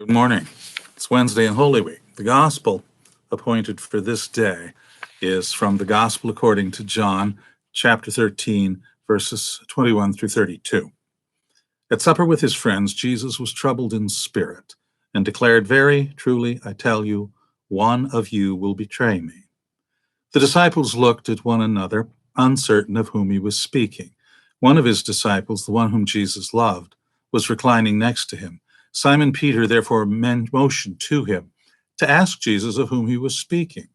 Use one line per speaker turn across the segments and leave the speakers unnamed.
Good morning. It's Wednesday in Holy Week. The gospel appointed for this day is from the Gospel according to John, chapter 13, verses 21 through 32. At supper with his friends, Jesus was troubled in spirit and declared, "Very truly, I tell you, one of you will betray me." The disciples looked at one another, uncertain of whom he was speaking. One of his disciples, the one whom Jesus loved, was reclining next to him. Simon Peter therefore motioned to him to ask Jesus of whom he was speaking.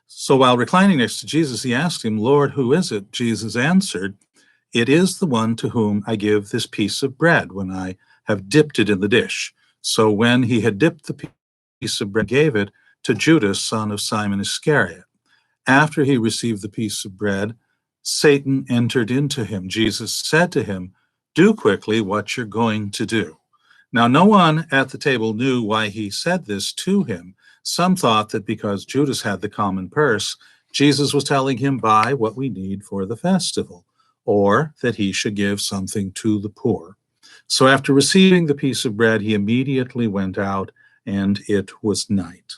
So while reclining next to Jesus, he asked him, "Lord, who is it?" Jesus answered, "It is the one to whom I give this piece of bread when I have dipped it in the dish." So when he had dipped the piece of bread, he gave it to Judas, son of Simon Iscariot. After he received the piece of bread, Satan entered into him. Jesus said to him, "Do quickly what you're going to do." Now, no one at the table knew why he said this to him. Some thought that because Judas had the common purse, Jesus was telling him, "Buy what we need for the festival," or that he should give something to the poor. So after receiving the piece of bread, he immediately went out, and it was night.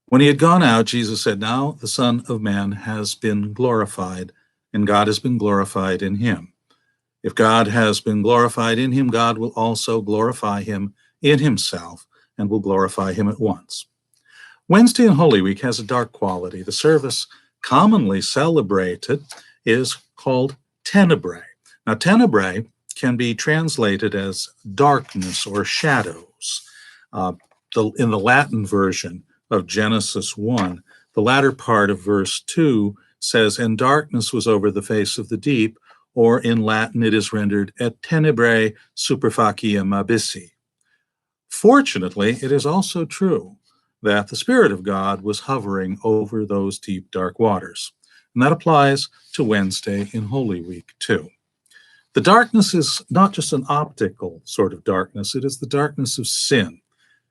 When he had gone out, Jesus said, "Now the Son of Man has been glorified, and God has been glorified in him. If God has been glorified in him, God will also glorify him in himself and will glorify him at once." Wednesday in Holy Week has a dark quality. The service commonly celebrated is called Tenebrae. Now, Tenebrae can be translated as darkness or shadows. In the Latin version of Genesis 1, the latter part of verse 2 says, "And darkness was over the face of the deep," or in Latin it is rendered, "Et tenebrae super faciam abyssi." Fortunately, it is also true that the Spirit of God was hovering over those deep, dark waters. And that applies to Wednesday in Holy Week, too. The darkness is not just an optical sort of darkness, it is the darkness of sin.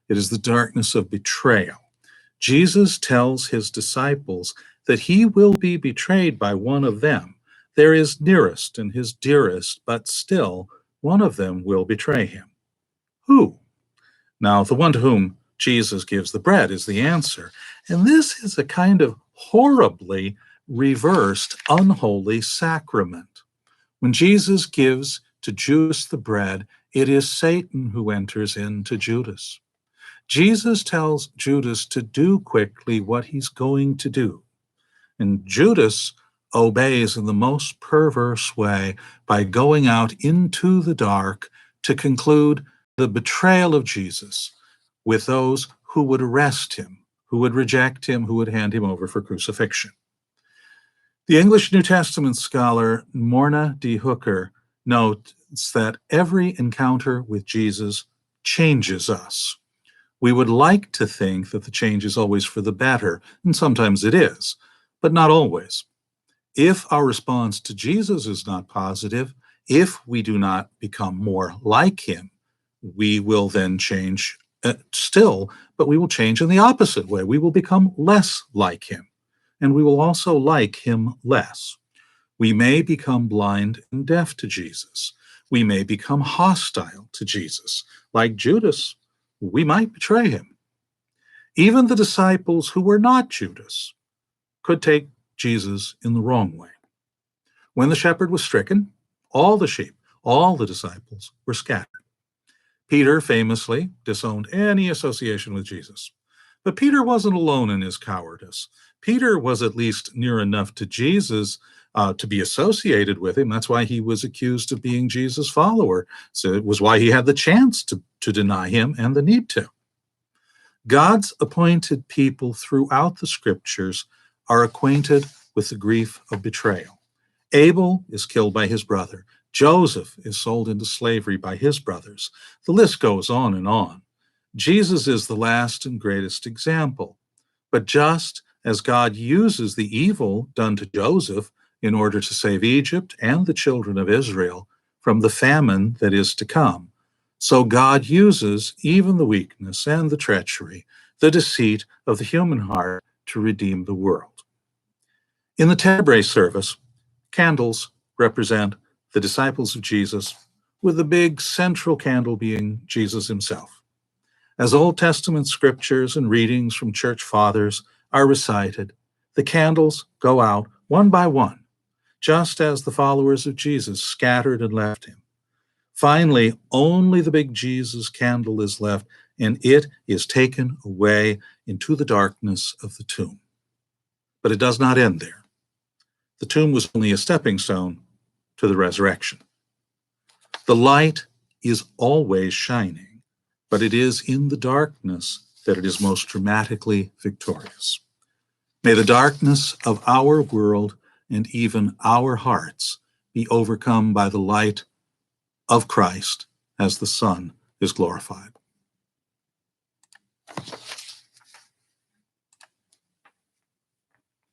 It is the darkness of betrayal. Jesus tells his disciples that he will be betrayed by one of them. There is nearest and his dearest, but still one of them will betray him. Who? Now, the one to whom Jesus gives the bread is the answer. And this is a kind of horribly reversed, unholy sacrament. When Jesus gives to Judas the bread, it is Satan who enters into Judas. Jesus tells Judas to do quickly what he's going to do. And Judas obeys in the most perverse way by going out into the dark to conclude the betrayal of Jesus with those who would arrest him, who would reject him, who would hand him over for crucifixion. The English New Testament scholar Morna D. Hooker notes that every encounter with Jesus changes us. We would like to think that the change is always for the better, and sometimes it is, but not always. If our response to Jesus is not positive, if we do not become more like him, we will then change still, but we will change in the opposite way. We will become less like him, and we will also like him less. We may become blind and deaf to Jesus. We may become hostile to Jesus. Like Judas, we might betray him. Even the disciples who were not Judas could take Jesus in the wrong way. When the shepherd was stricken, all the sheep, all the disciples were scattered. Peter famously disowned any association with Jesus. But Peter wasn't alone in his cowardice. Peter was at least near enough to Jesus to be associated with him. That's why he was accused of being Jesus' follower. So it was why he had the chance to deny him and the need to. God's appointed people throughout the scriptures are acquainted with the grief of betrayal. Abel is killed by his brother. Joseph is sold into slavery by his brothers. The list goes on and on. Jesus is the last and greatest example. But just as God uses the evil done to Joseph in order to save Egypt and the children of Israel from the famine that is to come, so God uses even the weakness and the treachery, the deceit of the human heart to redeem the world. In the Tenebrae service, candles represent the disciples of Jesus, with the big central candle being Jesus himself. As Old Testament scriptures and readings from church fathers are recited, the candles go out one by one, just as the followers of Jesus scattered and left him. Finally, only the big Jesus candle is left, and it is taken away into the darkness of the tomb. But it does not end there. The tomb was only a stepping stone to the resurrection. The light is always shining, but it is in the darkness that it is most dramatically victorious. May the darkness of our world and even our hearts be overcome by the light of Christ as the Son is glorified.